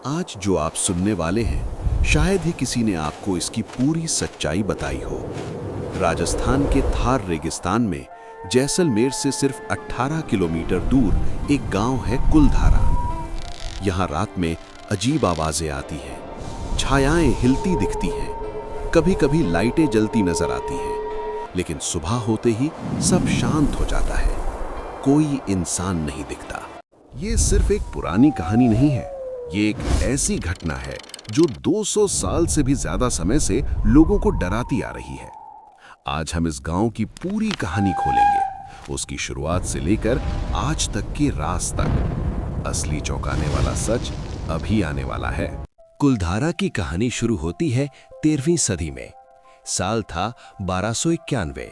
आज जो आप सुनने वाले हैं, शायद ही किसी ने आपको इसकी पूरी सच्चाई बताई हो। राजस्थान के थार रेगिस्तान में जैसलमेर से सिर्फ 18 किलोमीटर दूर एक गांव है कुलधारा। यहाँ रात में अजीब आवाजें आती हैं, छायाएं हिलती दिखती हैं, कभी कभी लाइटें जलती नजर आती हैं, लेकिन सुबह होते ही सब शांत हो जाता है। कोई इंसान नहीं दिखता। ये सिर्फ एक पुरानी कहानी नहीं है, ये एक ऐसी घटना है जो 200 साल से भी ज्यादा समय से लोगों को डराती आ रही है। आज हम इस गांव की पूरी कहानी खोलेंगे, उसकी शुरुआत से लेकर आज तक के राज तक। असली चौंकाने वाला सच अभी आने वाला है। कुलधारा की कहानी शुरू होती है 13वीं सदी में। साल था 1291।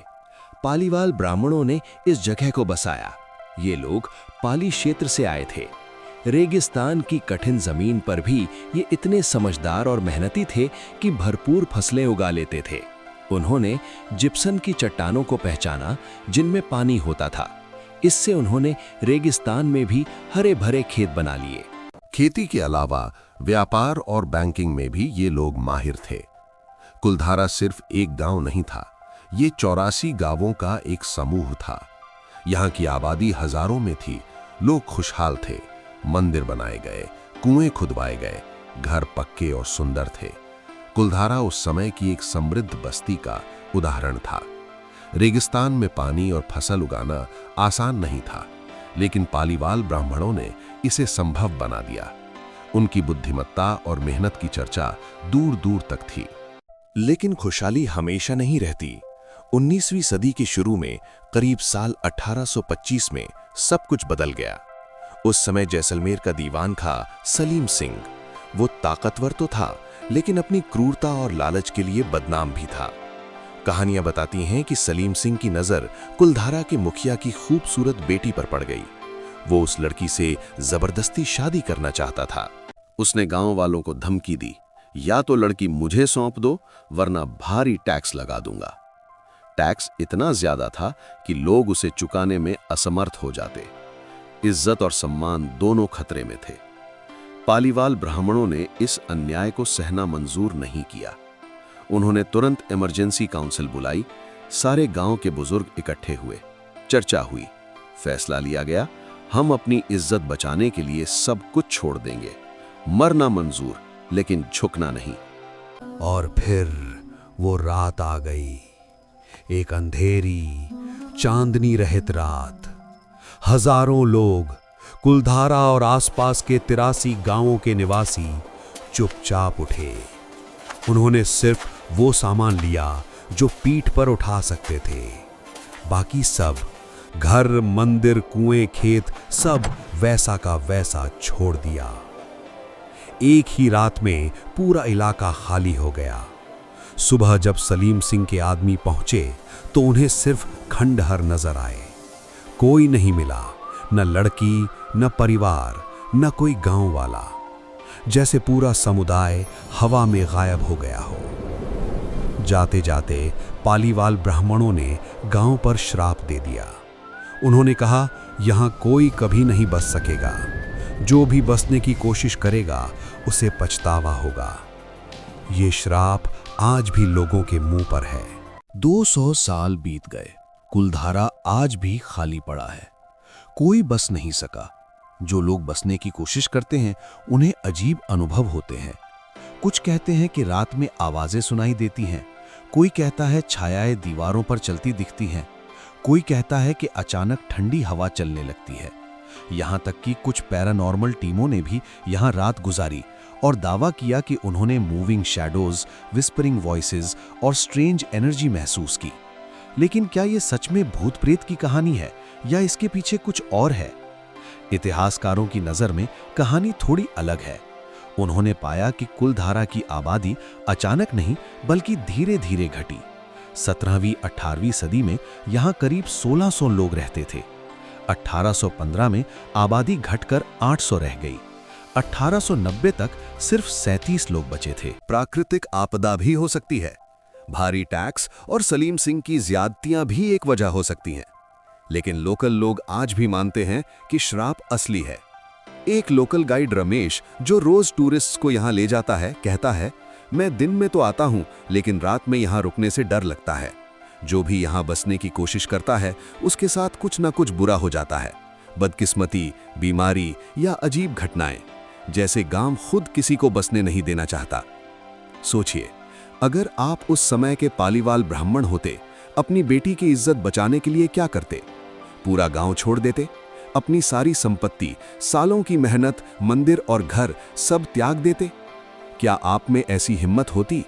पालीवाल ब्राह्मणों ने इस जगह को बसाया। ये लोग पाली क्षेत्र से आए थे। रेगिस्तान की कठिन जमीन पर भी ये इतने समझदार और मेहनती थे कि भरपूर फसलें उगा लेते थे। उन्होंने जिप्सम की चट्टानों को पहचाना जिनमें पानी होता था। इससे उन्होंने रेगिस्तान में भी हरे भरे खेत बना लिए। खेती के अलावा व्यापार और बैंकिंग में भी ये लोग माहिर थे। कुलधारा सिर्फ एक गांव नहीं था, ये 84 गांवों का एक समूह था। यहाँ की आबादी हजारों में थी। लोग खुशहाल थे, मंदिर बनाए गए, कुएं खुदवाए गए, घर पक्के और सुंदर थे। कुलधारा उस समय की एक समृद्ध बस्ती का उदाहरण था। रेगिस्तान में पानी और फसल उगाना आसान नहीं था, लेकिन पालीवाल ब्राह्मणों ने इसे संभव बना दिया। उनकी बुद्धिमत्ता और मेहनत की चर्चा दूर दूर तक थी। लेकिन खुशहाली हमेशा नहीं रहती। 19वीं सदी के शुरू में करीब साल 1825 में सब कुछ बदल गया। उस समय जैसलमेर का दीवान था सलीम सिंह। वो ताकतवर तो था, लेकिन अपनी क्रूरता और लालच के लिए बदनाम भी था। कहानियां बताती हैं कि सलीम सिंह की नजर कुलधारा के मुखिया की खूबसूरत बेटी पर पड़ गई। वो उस लड़की से जबरदस्ती शादी करना चाहता था। उसने गांव वालों को धमकी दी, या तो लड़की मुझे सौंप दो वरना भारी टैक्स लगा दूंगा। टैक्स इतना ज्यादा था कि लोग उसे चुकाने में असमर्थ हो जाते। इज्जत और सम्मान दोनों खतरे में थे। पालीवाल ब्राह्मणों ने इस अन्याय को सहना मंजूर नहीं किया। उन्होंने तुरंत इमरजेंसी काउंसिल बुलाई। सारे गांव के बुजुर्ग इकट्ठे हुए, चर्चा हुई, फैसला लिया गया, हम अपनी इज्जत बचाने के लिए सब कुछ छोड़ देंगे। मरना मंजूर, लेकिन झुकना नहीं। और फिर वो रात आ गई, एक अंधेरी चांदनी रहित रात। हजारों लोग, कुलधारा और आसपास के 83 गांवों के निवासी चुपचाप उठे। उन्होंने सिर्फ वो सामान लिया जो पीठ पर उठा सकते थे। बाकी सब, घर, मंदिर, कुएं, खेत, सब वैसा का वैसा छोड़ दिया। एक ही रात में पूरा इलाका खाली हो गया। सुबह जब सलीम सिंह के आदमी पहुंचे तो उन्हें सिर्फ खंडहर नजर आए। कोई नहीं मिला, न लड़की, न परिवार, न कोई गांव वाला। जैसे पूरा समुदाय हवा में गायब हो गया हो। जाते जाते पालीवाल ब्राह्मणों ने गांव पर श्राप दे दिया। उन्होंने कहा, यहां कोई कभी नहीं बस सकेगा। जो भी बसने की कोशिश करेगा उसे पछतावा होगा। ये श्राप आज भी लोगों के मुंह पर है। 200 साल बीत गए। कुलधारा आज भी खाली पड़ा है। कोई बस नहीं सका। जो लोग बसने की कोशिश करते हैं उन्हें अजीब अनुभव होते हैं। कुछ कहते हैं कि रात में आवाजें सुनाई देती हैं। कोई कहता है छायाएं दीवारों पर चलती दिखती हैं। कोई कहता है कि अचानक ठंडी हवा चलने लगती है। यहाँ तक कि कुछ पैरानॉर्मल टीमों ने भी यहाँ रात गुजारी और दावा किया कि उन्होंने मूविंग शैडोज, विस्परिंग वॉइसेस और स्ट्रेंज एनर्जी महसूस की। लेकिन क्या ये सच में भूत प्रेत की कहानी है या इसके पीछे कुछ और है? इतिहासकारों की नजर में कहानी थोड़ी अलग है। उन्होंने पाया कि कुलधारा की आबादी अचानक नहीं बल्कि धीरे धीरे घटी। 17वीं 18वीं सदी में यहाँ करीब 1600 लोग रहते थे। 1815 में आबादी घटकर 800 रह गई। 1890 तक सिर्फ 37 लोग बचे थे। प्राकृतिक आपदा भी हो सकती है। भारी टैक्स और सलीम सिंह की ज्यादतियां भी एक वजह हो सकती हैं। लेकिन लोकल लोग आज भी मानते हैं कि श्राप असली है। एक लोकल गाइड रमेश, जो रोज टूरिस्ट्स को यहाँ ले जाता है, कहता है, मैं दिन में तो आता हूँ लेकिन रात में यहाँ रुकने से डर लगता है। जो भी यहाँ बसने की कोशिश करता है उसके साथ कुछ ना कुछ बुरा हो जाता है। बदकिस्मती, बीमारी या अजीब घटनाएं, जैसे गांव खुद किसी को बसने नहीं देना चाहता। सोचिए, अगर आप उस समय के पालीवाल ब्राह्मण होते, अपनी बेटी की इज्जत बचाने के लिए क्या करते? पूरा गांव छोड़ देते? अपनी सारी संपत्ति, सालों की मेहनत, मंदिर और घर सब त्याग देते? क्या आप में ऐसी हिम्मत होती?